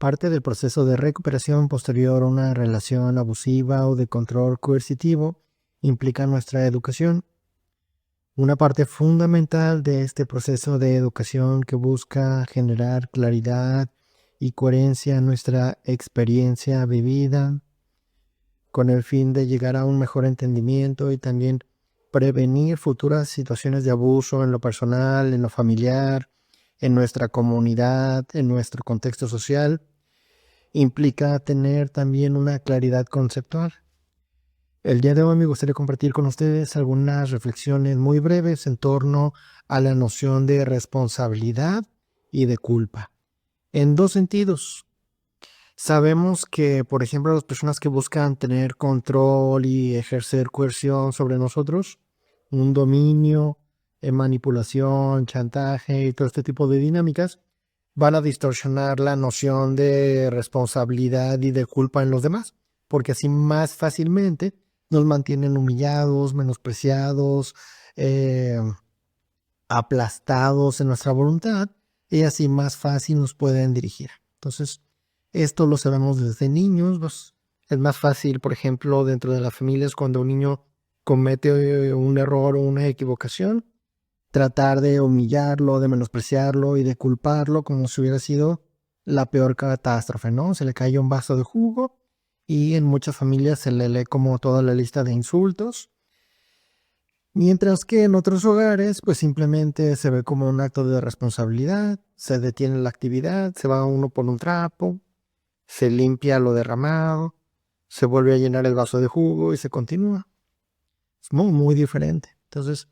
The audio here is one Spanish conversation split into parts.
Parte del proceso de recuperación posterior a una relación abusiva o de control coercitivo implica nuestra educación. Una parte fundamental de este proceso de educación que busca generar claridad y coherencia en nuestra experiencia vivida, con el fin de llegar a un mejor entendimiento y también prevenir futuras situaciones de abuso en lo personal, en lo familiar, en nuestra comunidad, en nuestro contexto social, implica tener también una claridad conceptual. El día de hoy me gustaría compartir con ustedes algunas reflexiones muy breves en torno a la noción de responsabilidad y de culpa. En dos sentidos. Sabemos que, por ejemplo, las personas que buscan tener control y ejercer coerción sobre nosotros, un dominio, manipulación, chantaje y todo este tipo de dinámicas, van a distorsionar la noción de responsabilidad y de culpa en los demás, porque así más fácilmente nos mantienen humillados, menospreciados, aplastados en nuestra voluntad, y así más fácil nos pueden dirigir. Entonces, esto lo sabemos desde niños. Pues, es más fácil, por ejemplo, dentro de las familias, cuando un niño comete un error o una equivocación, tratar de humillarlo, de menospreciarlo y de culparlo como si hubiera sido la peor catástrofe, ¿no? Se le cae un vaso de jugo y en muchas familias se le lee como toda la lista de insultos, mientras que en otros hogares pues simplemente se ve como un acto de responsabilidad, se detiene la actividad, se va uno por un trapo, se limpia lo derramado, se vuelve a llenar el vaso de jugo y se continúa. Es muy, muy diferente. Entonces,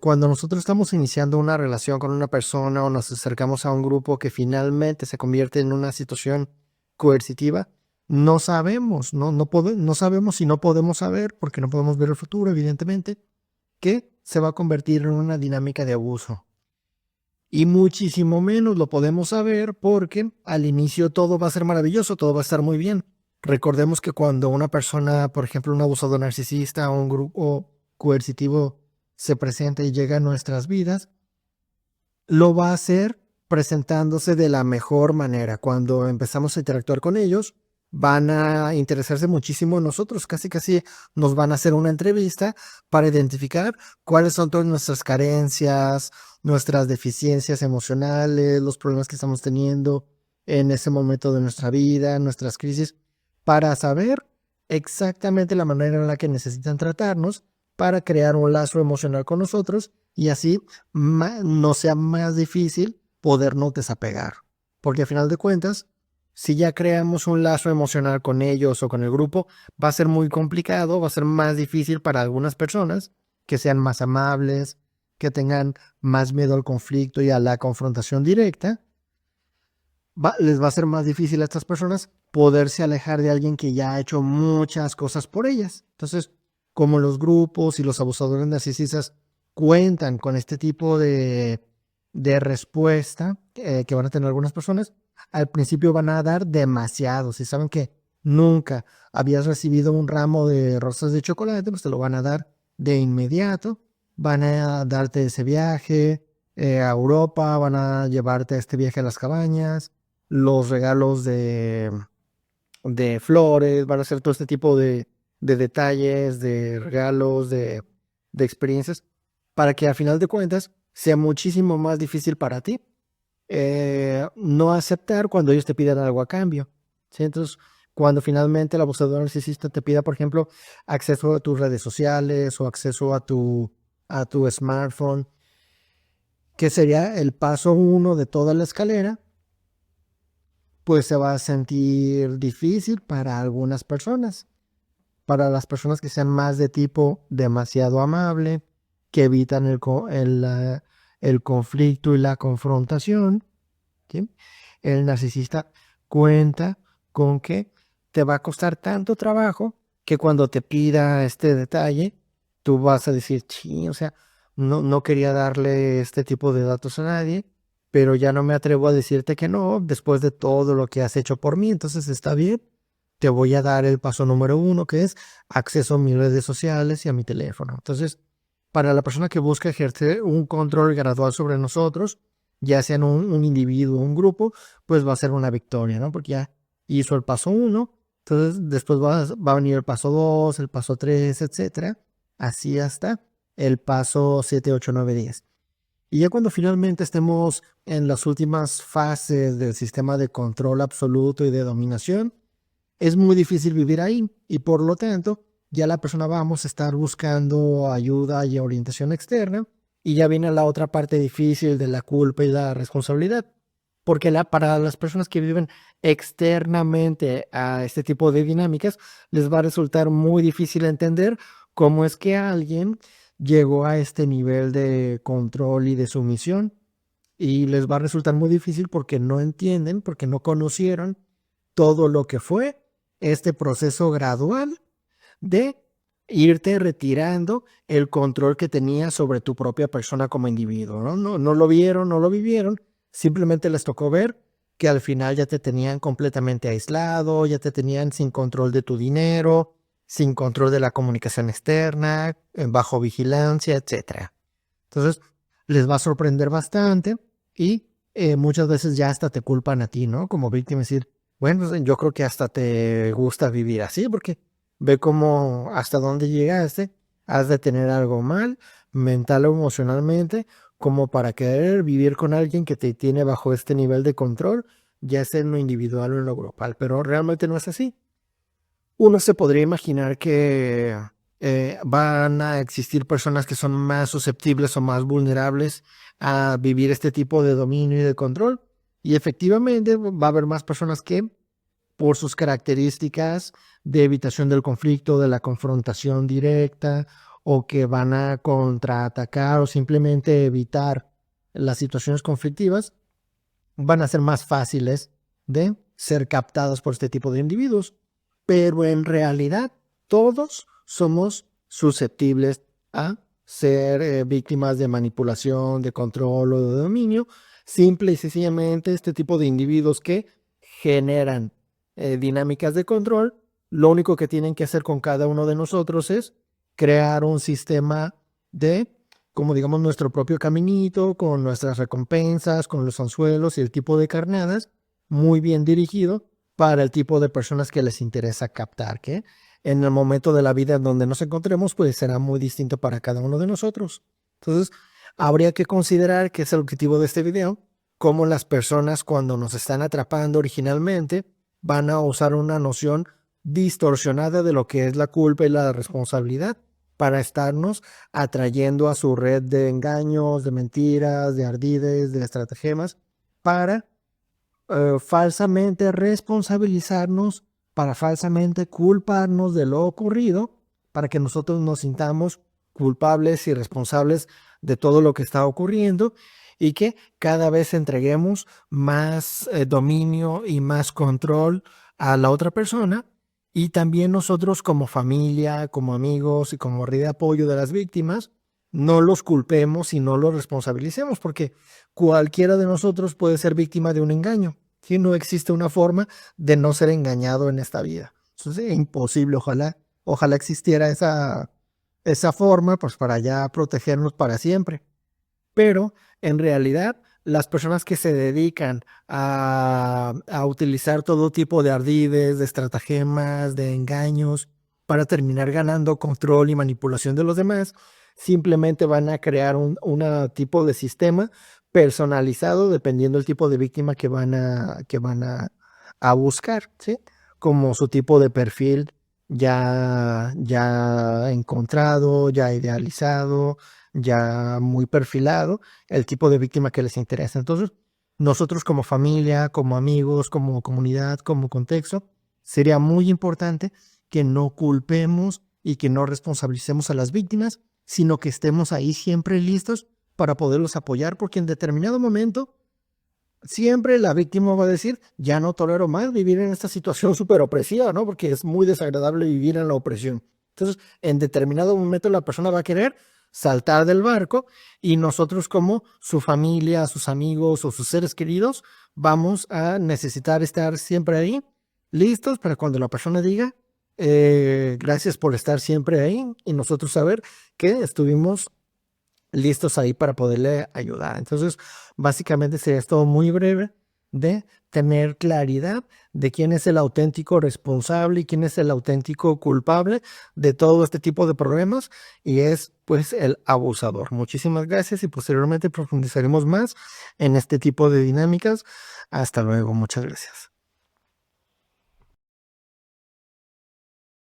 cuando nosotros estamos iniciando una relación con una persona o nos acercamos a un grupo que finalmente se convierte en una situación coercitiva, no sabemos, no sabemos y no podemos saber, porque no podemos ver el futuro, evidentemente, que se va a convertir en una dinámica de abuso. Y muchísimo menos lo podemos saber porque al inicio todo va a ser maravilloso, todo va a estar muy bien. Recordemos que cuando una persona, por ejemplo, un abusador narcisista o un grupo coercitivo se presenta y llega a nuestras vidas, lo va a hacer presentándose de la mejor manera. Cuando empezamos a interactuar con ellos, van a interesarse muchísimo en nosotros, casi nos van a hacer una entrevista para identificar cuáles son todas nuestras carencias, nuestras deficiencias emocionales, los problemas que estamos teniendo en ese momento de nuestra vida, nuestras crisis, para saber exactamente la manera en la que necesitan tratarnos para crear un lazo emocional con nosotros y así no sea más difícil podernos desapegar. Porque al final de cuentas, si ya creamos un lazo emocional con ellos o con el grupo, va a ser muy complicado, va a ser más difícil para algunas personas que sean más amables, que tengan más miedo al conflicto y a la confrontación directa. Les va a ser más difícil a estas personas poderse alejar de alguien que ya ha hecho muchas cosas por ellas. Entonces, como los grupos y los abusadores narcisistas cuentan con este tipo de respuesta que van a tener algunas personas, al principio van a dar demasiado. Si saben que nunca habías recibido un ramo de rosas de chocolate, pues te lo van a dar de inmediato. Van a darte ese viaje a Europa, van a llevarte a este viaje a las cabañas, los regalos de flores, van a hacer todo este tipo de detalles, de regalos, de experiencias, para que al final de cuentas sea muchísimo más difícil para ti no aceptar cuando ellos te pidan algo a cambio, ¿sí? Entonces, cuando finalmente el abusador narcisista te pida, por ejemplo, acceso a tus redes sociales o acceso a tu smartphone, que sería el paso 1 de toda la escalera, pues se va a sentir difícil para algunas personas. Para las personas que sean más de tipo demasiado amable, que evitan el conflicto y la confrontación, ¿sí? El narcisista cuenta con que te va a costar tanto trabajo que cuando te pida este detalle, tú vas a decir, sí, o sea, no quería darle este tipo de datos a nadie, pero ya no me atrevo a decirte que no, después de todo lo que has hecho por mí, entonces está bien, te voy a dar el paso número 1, que es acceso a mis redes sociales y a mi teléfono. Entonces, para la persona que busca ejercer un control gradual sobre nosotros, ya sean un individuo o un grupo, pues va a ser una victoria, ¿no? Porque ya hizo el paso 1, entonces después va a venir el paso 2, el paso 3, etcétera, así hasta el paso 7, 8, 9, 10. Y ya cuando finalmente estemos en las últimas fases del sistema de control absoluto y de dominación, es muy difícil vivir ahí y por lo tanto ya la persona vamos a estar buscando ayuda y orientación externa y ya viene la otra parte difícil de la culpa y la responsabilidad. Porque para las personas que viven externamente a este tipo de dinámicas, les va a resultar muy difícil entender cómo es que alguien llegó a este nivel de control y de sumisión y les va a resultar muy difícil porque no entienden, porque no conocieron todo lo que fue este proceso gradual de irte retirando el control que tenías sobre tu propia persona como individuo, ¿no? No lo vieron, no lo vivieron, simplemente les tocó ver que al final ya te tenían completamente aislado, ya te tenían sin control de tu dinero, sin control de la comunicación externa, bajo vigilancia, etcétera. Entonces, les va a sorprender bastante y muchas veces ya hasta te culpan a ti, ¿no? Como víctima, decir, bueno, yo creo que hasta te gusta vivir así, porque ve cómo hasta dónde llegaste, has de tener algo mal, mental o emocionalmente, como para querer vivir con alguien que te tiene bajo este nivel de control, ya sea en lo individual o en lo grupal, pero realmente no es así. Uno se podría imaginar que van a existir personas que son más susceptibles o más vulnerables a vivir este tipo de dominio y de control. Y efectivamente va a haber más personas que, por sus características de evitación del conflicto, de la confrontación directa, o que van a contraatacar o simplemente evitar las situaciones conflictivas, van a ser más fáciles de ser captados por este tipo de individuos. Pero en realidad todos somos susceptibles a ser víctimas de manipulación, de control o de dominio. Simple y sencillamente este tipo de individuos que generan dinámicas de control, lo único que tienen que hacer con cada uno de nosotros es crear un sistema de, como digamos, nuestro propio caminito, con nuestras recompensas, con los anzuelos y el tipo de carnadas, muy bien dirigido para el tipo de personas que les interesa captar, que en el momento de la vida en donde nos encontremos, pues será muy distinto para cada uno de nosotros. Entonces, habría que considerar, que es el objetivo de este video, cómo las personas cuando nos están atrapando originalmente van a usar una noción distorsionada de lo que es la culpa y la responsabilidad para estarnos atrayendo a su red de engaños, de mentiras, de ardides, de estratagemas, para falsamente responsabilizarnos, para falsamente culparnos de lo ocurrido, para que nosotros nos sintamos culpables y responsables de todo lo que está ocurriendo y que cada vez entreguemos más dominio y más control a la otra persona. Y también nosotros como familia, como amigos y como red de apoyo de las víctimas, no los culpemos y no los responsabilicemos, porque cualquiera de nosotros puede ser víctima de un engaño. ¿Sí? No existe una forma de no ser engañado en esta vida. Eso es imposible. Ojalá existiera esa forma, pues para ya protegernos para siempre. Pero en realidad las personas que se dedican a utilizar todo tipo de ardides, de estratagemas, de engaños para terminar ganando control y manipulación de los demás, simplemente van a crear un tipo de sistema personalizado dependiendo del tipo de víctima que van a buscar, ¿sí? Como su tipo de perfil ya encontrado, ya idealizado, ya muy perfilado, el tipo de víctima que les interesa. Entonces, nosotros como familia, como amigos, como comunidad, como contexto, sería muy importante que no culpemos y que no responsabilicemos a las víctimas, sino que estemos ahí siempre listos para poderlos apoyar, porque en determinado momento siempre la víctima va a decir, ya no tolero más vivir en esta situación súper opresiva, ¿no? Porque es muy desagradable vivir en la opresión. Entonces, en determinado momento la persona va a querer saltar del barco y nosotros como su familia, sus amigos o sus seres queridos vamos a necesitar estar siempre ahí, listos para cuando la persona diga, gracias por estar siempre ahí, y nosotros saber que estuvimos listos ahí para poderle ayudar. Entonces, básicamente sería esto muy breve de tener claridad de quién es el auténtico responsable y quién es el auténtico culpable de todo este tipo de problemas, y es pues el abusador. Muchísimas gracias y posteriormente profundizaremos más en este tipo de dinámicas. Hasta luego, muchas gracias.